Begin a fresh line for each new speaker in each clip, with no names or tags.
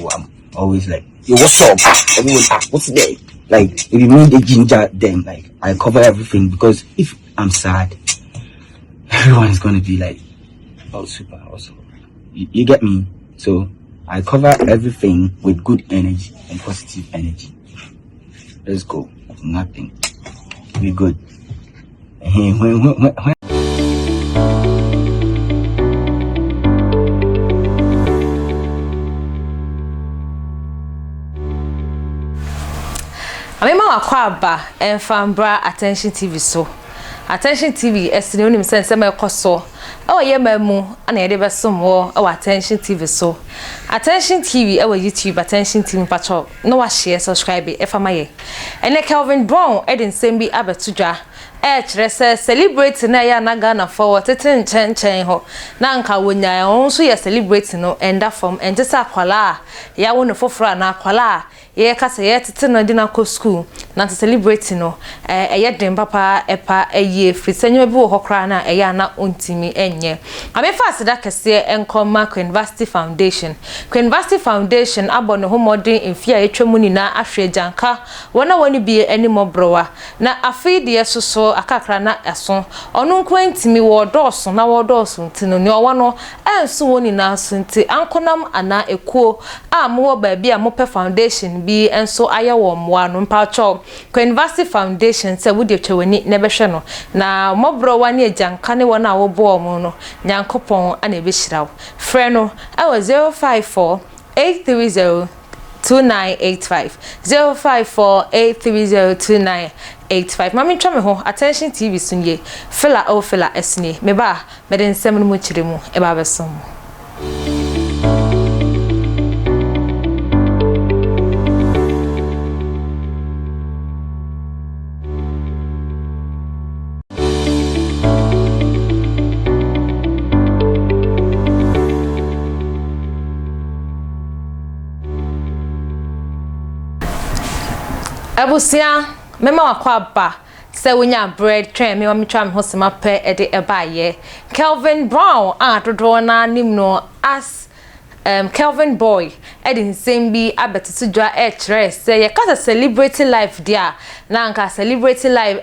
so I'm always like, yo, what's up? Everyone ask, what's there? Like, if you meet the ginger, then like I cover everything, because if I'm sad, everyone is gonna be like, oh, super, also. You get me? So I cover everything with good energy and positive energy. Let's go. Nothing. Be good. When
Amema wakwaba enfambra Attention TV so. Attention TV esini onim sense me ekoso. Ye mamu ana yede besom wo Attention TV so. Attention TV YouTube Attention TV pacho no wa share subscribe efama ye. Ene Kelvin Brown edin sembi abetudwa. Chere celebrate na ya na Ghana for tete chen ho. Na nka wonya onso ye celebrate no enda from entesa kwala ya wonu foforo na kwala ye kasa ye tete no di na ko school na to celebrate no ye dem papa epa eye frisenyo bi wo hokra na ya na ontimi enye amefa sida kese enkoma University Foundation abo no homodin enfia etwamu ni na ahwe janka wona woni bi animo browa na afide yesoso akakra na eso onu kwentimi wo doso na wo doso ntino ni owo no enso woni na so nti ankonam ana ekuo a mo ba bia mo pe foundation bi enso aye wo moa no mpacho University Foundation se wodi twani ne behwe no na mo browa ne ajanka ne wona wo bo mo no nyankopon ana ebehirawo frɛ no awo 054 830 2985 054 830 2985 mami twa me ho Attention TV sunye fela o fela esne me ba me den nsɛm no mu kyire mu e ba besom Abusia mema wakwaba se wonya bread train me wami twa me ho sema pe e de eba ye Kelvin Brown dodo na nim no as Kelvin Boy edin sembi abetitudwa chere se ye kasa celebrity life dia na nka celebrity life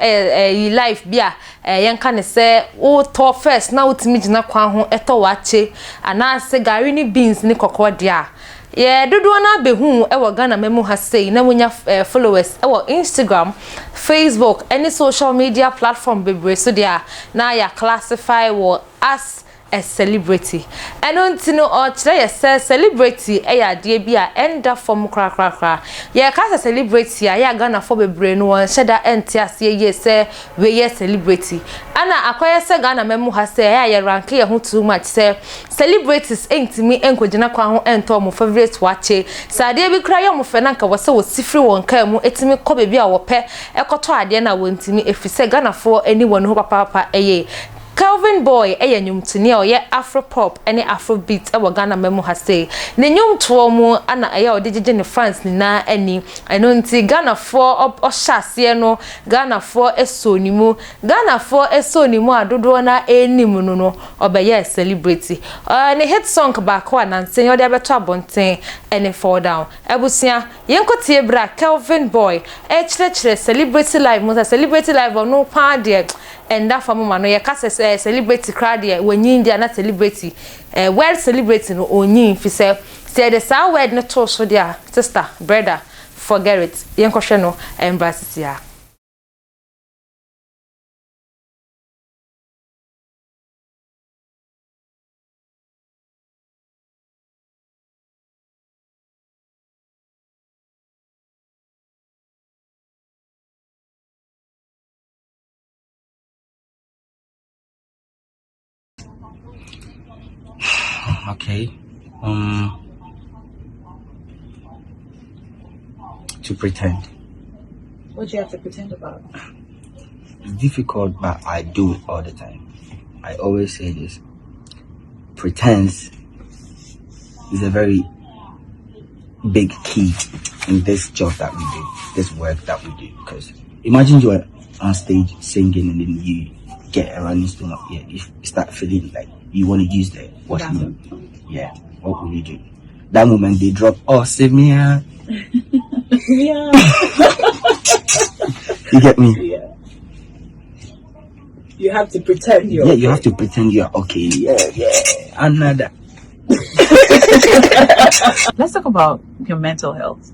life bia yenka ne se wo to first na utimi gina kwa ho eto wache ana se gari ni beans ni kokko dia ye dodo na behu ewo Ghana memu ha sei na wonya followers ewo Instagram, Facebook, any social media platform bebre so dia na ya classify wo as a celebrity eno ntino o kire ye say celebrity ya de bia enda form kra ye ka say celebrity ya Ghana for bebre no won sheda enti ase ye say we ye celebrity ana akoye say Ghana memu ha say ya rank ye ho too much say celebrities entimi enkogina kwa ho ento mo favorite wache sade bi kra ye mo fe na nka wo say wo sifri won ka mu etimi ko be bia wo pe ekoto ade na wontimi efise Ghana for anyone ho papa eye Kelvin Boy nyumtuni o ye Afro pop any Afro beat e Ghana memu ha say ne nyumto mu ana eye o dejeje ne fans ni na ani eno nti Ghana for o hyase no Ghana for esonimu adodo na enimu no obeye celebrity ne hit song ba ko ananse yo de abeto abonten any fall down ebusia yenkotie bra Kelvin Boy kire celebrity live mo celebrity live no pa de and that for mama no ye ka celebrity crowd ye wenyi India na celebrity well celebrating no onyi fi say the sa word no to so dia sister brother forget it yen ko hwe no embrace ya
Okay. To pretend.
What do you have to pretend about?
It's difficult, but I do it all the time. I always say this. Pretense is a very big key in this job that we do, this work that we do. Because imagine you are on stage singing and then you get a running stone up here. You start feeling like you want to use the what will you do? that moment they drop, oh, save me.
Yeah.
You get me?
Yeah. You have to pretend you're okay.
You have to pretend you're okay. Yeah. Another.
Let's talk about your mental health.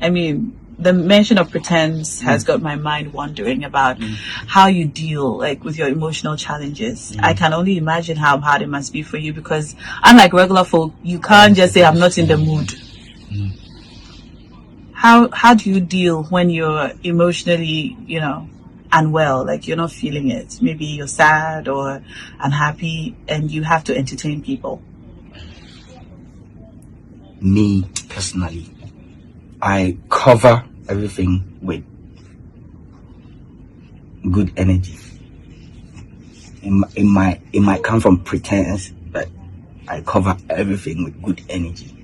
I mean, the mention of pretense has got my mind wondering about how you deal like with your emotional challenges. I can only imagine how hard it must be for you, because unlike regular folk, you can't just say I'm not in the mood. How do you deal when you're emotionally, unwell, like you're not feeling it? Maybe you're sad or unhappy and you have to entertain people.
Me personally, I cover everything with good energy. It might come from pretense, but I cover everything with good energy.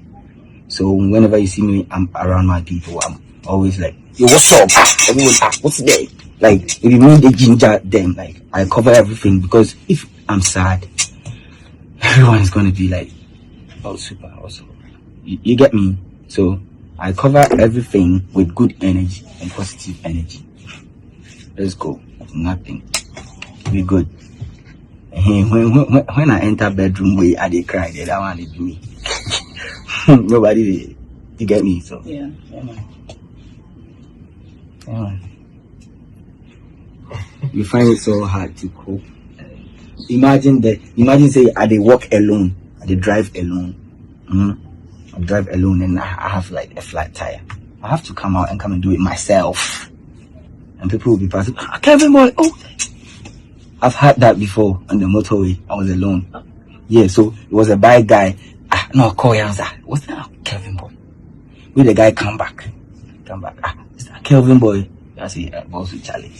So whenever you see me, I'm around my people, I'm always like, yo, what's up? Everyone, what's there? Like, if you need a ginger, then like I cover everything, because if I'm sad, everyone is gonna be like, oh, super, awesome. You get me? So I cover everything with good energy and positive energy. Let's go. Nothing. Be good. When I enter bedroom, I dey cry. That one is me. Nobody, you get me? So
yeah.
You find it so hard to cope. Imagine say I dey walk alone, I dey drive alone. I drive alone and I have like a flat tire. I have to come out and do it myself. And people will be passing, Kevin boy, oh. I've had that before on the motorway. I was alone. Yeah, so it was a bike guy. No, call Yanza. What's that? Kevin boy. Will the guy come back? Is that Kelvin boy? I say, boss with Charlie.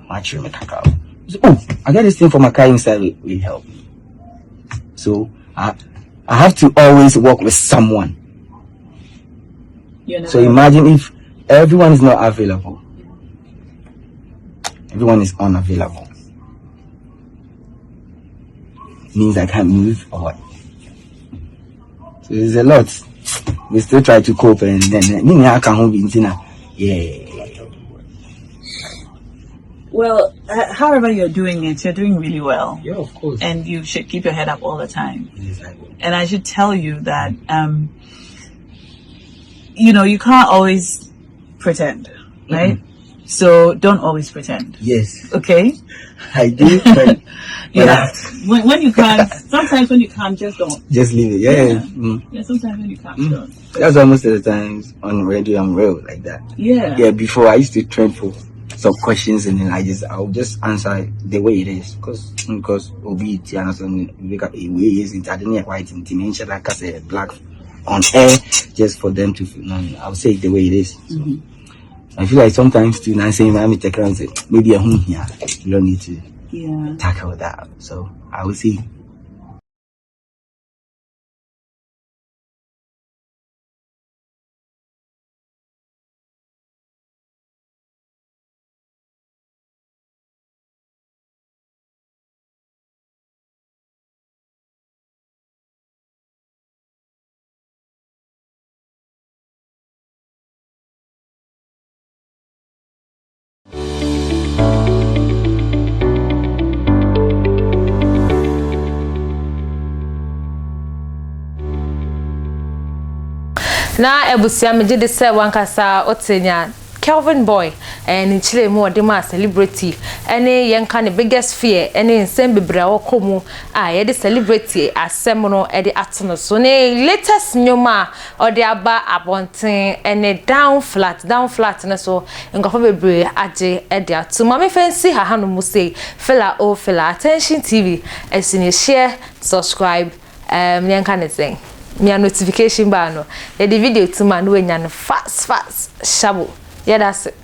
Match me cacao. Oh, I got this thing for my car inside. Will help me. So I have to always work with someone. So imagine if everyone is not available. Everyone is unavailable. Means I can't move or what? So there's a lot. We still try to cope, and then yeah.
Well, however you're doing it, you're doing really well.
Yeah, of course.
And you should keep your head up all the time.
Yes, I will.
And I should tell you that, you can't always pretend, right? So don't always pretend.
Yes.
Okay?
I do.
Yeah. When you can't, sometimes when you can't, just don't.
Just leave it. Yeah.
Yeah, sometimes when you can't, don't.
That's why most of the times on radio I'm real like that.
Yeah.
Yeah, before I used to train for some questions and then I'll just answer the way it is. Because obedience and something wake up a way is it I didn't white in dimension like I said black on air just for them to I'll say it the way it is. So I feel like sometimes too now saying I'm take around say maybe a home here. You don't need to tackle that. So I will see.
Na ebusia me de se wankasa otenya Kelvin boy and in Chile more de ma celebrity any yenka ne biggest fear any nsem bebra wokomu ye de celebrity asem no e de atono so ne latest nyoma o de aba abonten any down flat ne so ngofo bebre age e de atu mama fancy ha no mu say fella attention TV esini share subscribe yenka ne thing my notification bar no the video to man we nyan fast shabu yeah that's it.